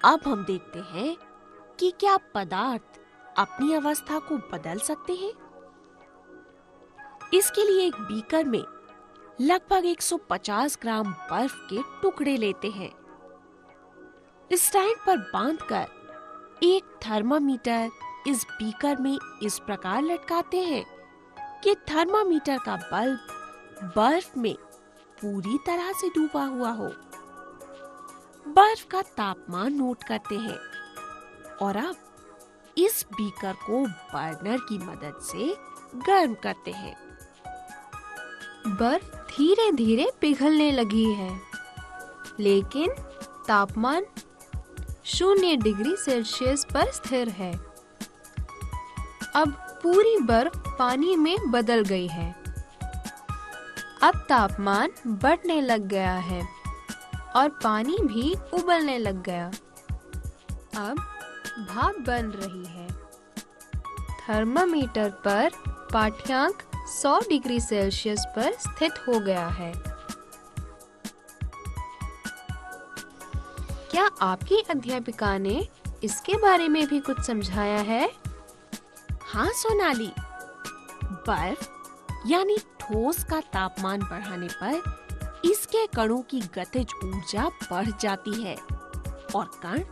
अब हम देखते हैं कि क्या पदार्थ अपनी अवस्था को बदल सकते हैं। इसके लिए एक बीकर में लगभग 150 ग्राम बर्फ के टुकड़े लेते हैं। स्टैंड पर बांधकर एक थर्मामीटर इस बीकर में इस प्रकार लटकाते हैं कि थर्मामीटर का बल्ब बर्फ में पूरी तरह से डूबा हुआ हो। बर्फ का तापमान नोट करते हैं और अब इस बीकर को बर्नर की मदद से गर्म करते हैं। बर्फ धीरे धीरे पिघलने लगी है, लेकिन तापमान 0 डिग्री सेल्सियस पर स्थिर है। अब पूरी बर्फ पानी में बदल गई है। अब तापमान बढ़ने लग गया है और पानी भी उबलने लग गया। अब भाप बन रही है। थर्मामीटर पर पाठ्यांक 100 डिग्री सेल्सियस पर स्थित हो गया है। क्या आपकी अध्यापिका ने इसके बारे में भी कुछ समझाया है? हाँ सोनाली, बर्फ यानी ठोस का तापमान बढ़ाने पर इसके कणों की गतिज ऊर्जा बढ़ जाती है और कण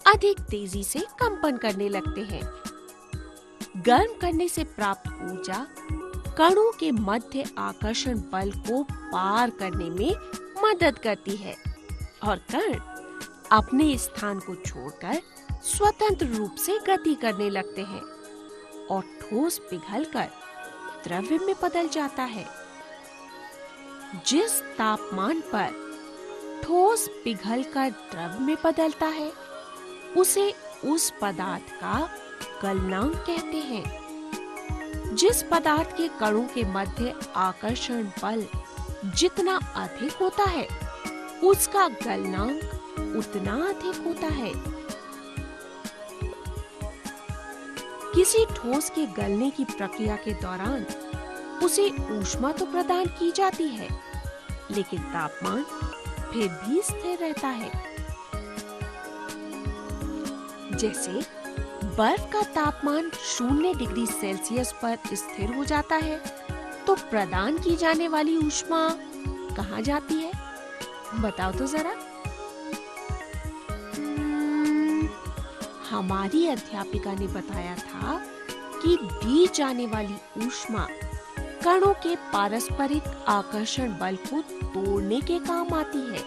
अधिक तेजी से कंपन करने लगते हैं। गर्म करने से प्राप्त ऊर्जा कणों के मध्य आकर्षण बल को पार करने में मदद करती है और कण अपने स्थान को छोड़कर स्वतंत्र रूप से गति करने लगते हैं और ठोस पिघलकर द्रव्य में बदल जाता है। जिस तापमान पर ठोस पिघलकर द्रव में बदलता है उसे उस पदार्थ का गलनांक कहते हैं। जिस पदार्थ के कणों के मध्य आकर्षण बल जितना अधिक होता है उसका गलनांक उतना अधिक होता है। किसी ठोस के गलने की प्रक्रिया के दौरान उसे ऊष्मा तो प्रदान की जाती है, लेकिन तापमान फिर भी स्थिर रहता है। जैसे बर्फ का तापमान 0 डिग्री सेल्सियस पर स्थिर हो जाता है, तो प्रदान की जाने वाली ऊष्मा कहाँ जाती है? बताओ तो जरा। हमारी अध्यापिका ने बताया था कि दी जाने वाली ऊष्मा कणों के पारस्परिक आकर्षण बल को तोड़ने के काम आती है,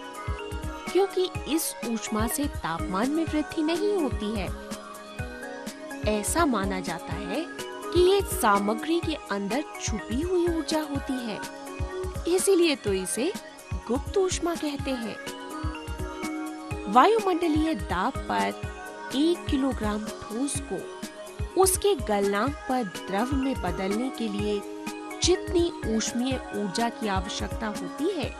क्योंकि इस ऊष्मा से तापमान में वृद्धि नहीं होती है। ऐसा माना जाता है कि ये सामग्री के अंदर छुपी हुई ऊर्जा होती है, इसीलिए तो इसे गुप्त ऊष्मा कहते हैं। वायुमंडलीय दाब पर 1 किलोग्राम ठोस को उसके गलनांक पर द्रव में बदलने के लिए जितनी ऊष्मीय ऊर्जा की आवश्यकता होती है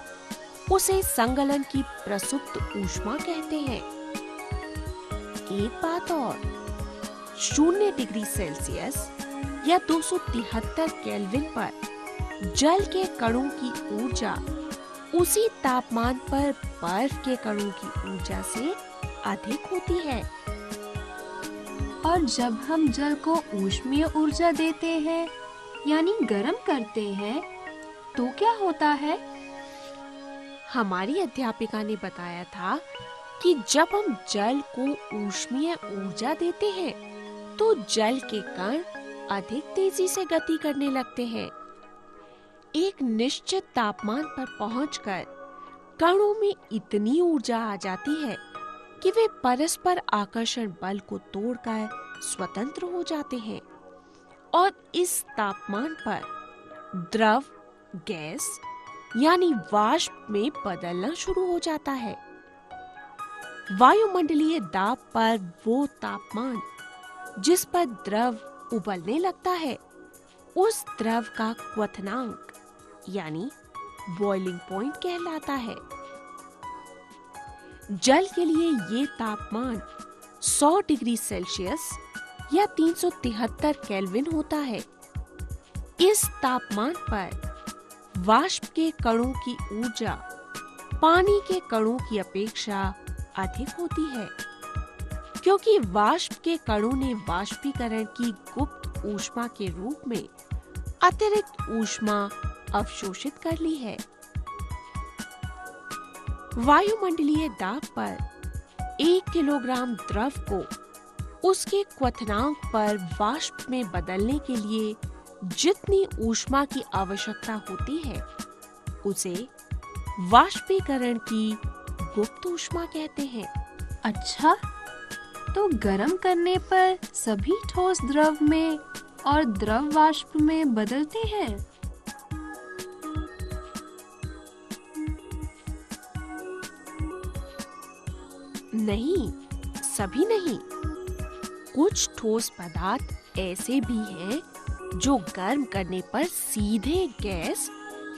उसे संगलन की प्रसुप्त ऊष्मा कहते हैं। एक बात और, 0 डिग्री सेल्सियस या 273 केल्विन पर जल के कणों की ऊर्जा उसी तापमान पर बर्फ के कणों की ऊर्जा से अधिक होती है। और जब हम जल को ऊष्मीय ऊर्जा देते हैं यानी गर्म करते हैं तो क्या होता है? हमारी अध्यापिका ने बताया था कि जब हम जल को ऊष्मीय ऊर्जा देते हैं तो जल के कण अधिक तेजी से गति करने लगते हैं। एक निश्चित तापमान पर पहुंचकर कणों में इतनी ऊर्जा आ जाती है कि वे परस्पर आकर्षण बल को तोड़कर स्वतंत्र हो जाते हैं और इस तापमान पर द्रव गैस यानी वाष्प में बदलना शुरू हो जाता है। वायुमंडलीय दाब पर वो तापमान जिस पर द्रव उबलने लगता है उस द्रव का क्वथनांक यानी बॉइलिंग पॉइंट कहलाता है। जल के लिए ये तापमान 100 डिग्री सेल्सियस या 373 केल्विन होता है। इस तापमान पर वाष्प के कणों की ऊर्जा पानी के कणों की अपेक्षा अधिक होती है। क्योंकि वाष्प के कणों ने वाष्पीकरण की गुप्त ऊष्मा के रूप में अतिरिक्त ऊष्मा अवशोषित कर ली है। वायुमंडलीय दाब पर 1 किलोग्राम द्रव को उसके क्वथनांक पर वाष्प में बदलने के लिए जितनी ऊष्मा की आवश्यकता होती है उसे वाष्पीकरण की गुप्त ऊष्मा कहते हैं। अच्छा, तो गर्म करने पर सभी ठोस द्रव में और द्रव वाष्प में बदलते हैं? नहीं, सभी नहीं। कुछ ठोस पदार्थ ऐसे भी हैं जो गर्म करने पर सीधे गैस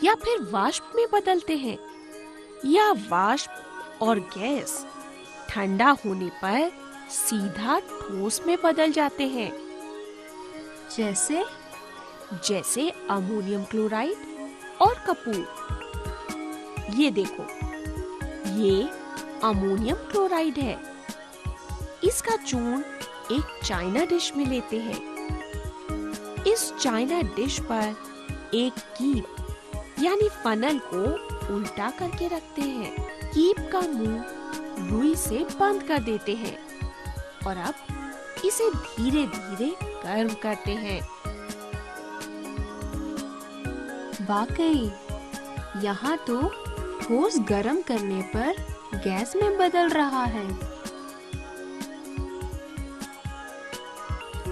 या फिर वाष्प में बदलते हैं, या वाष्प और गैस ठंडा होने पर सीधा ठोस में बदल जाते हैं। जैसे अमोनियम क्लोराइड और कपूर। ये देखो, ये अमोनियम क्लोराइड है। इसका चूर्ण एक चाइना डिश में लेते हैं। इस चाइना डिश पर एक कीप यानी फनल को उल्टा करके रखते हैं। कीप का मुंह रुई से बंद कर देते हैं और अब इसे धीरे धीरे गर्म करते हैं। वाकई, यहाँ तो ठोस गर्म करने पर गैस में बदल रहा है।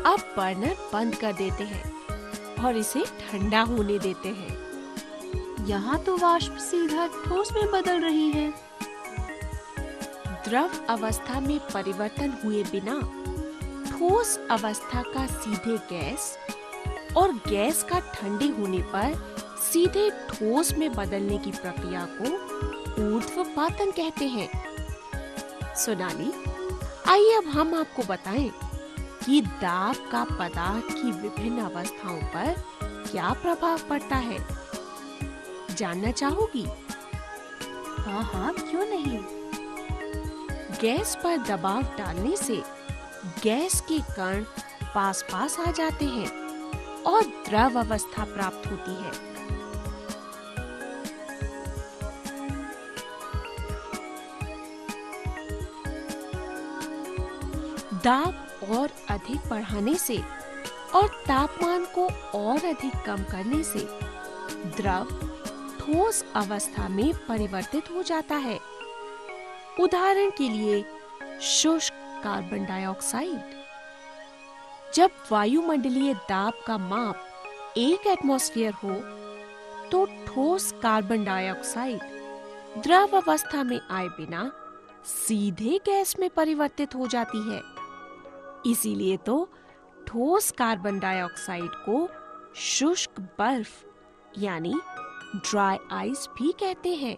अब बर्नर बंद कर देते हैं और इसे ठंडा होने देते हैं। यहाँ तो वाष्प सीधा ठोस में बदल रही है। द्रव अवस्था में परिवर्तन हुए बिना ठोस अवस्था का सीधे गैस और गैस का ठंडे होने पर सीधे ठोस में बदलने की प्रक्रिया को ऊर्ध्वपातन कहते हैं। सोनाली, आइए अब हम आपको बताएं कि दाब का पदार्थ की विभिन्न अवस्थाओं पर क्या प्रभाव पड़ता है। जानना चाहोगी? हाँ, क्यों नहीं। गैस पर दबाव डालने से गैस के कण पास आ जाते हैं और द्रव अवस्था प्राप्त होती है। दाब और अधिक बढ़ाने से और तापमान को और अधिक कम करने से द्रव ठोस अवस्था में परिवर्तित हो जाता है। उदाहरण के लिए शुष्क कार्बन डाइऑक्साइड। जब वायुमंडलीय दाब का माप 1 एटमॉस्फेयर हो तो ठोस कार्बन डाइऑक्साइड द्रव अवस्था में आए बिना सीधे गैस में परिवर्तित हो जाती है। इसीलिए तो ठोस कार्बन डाइऑक्साइड को शुष्क बर्फ यानी ड्राई आइस भी कहते हैं।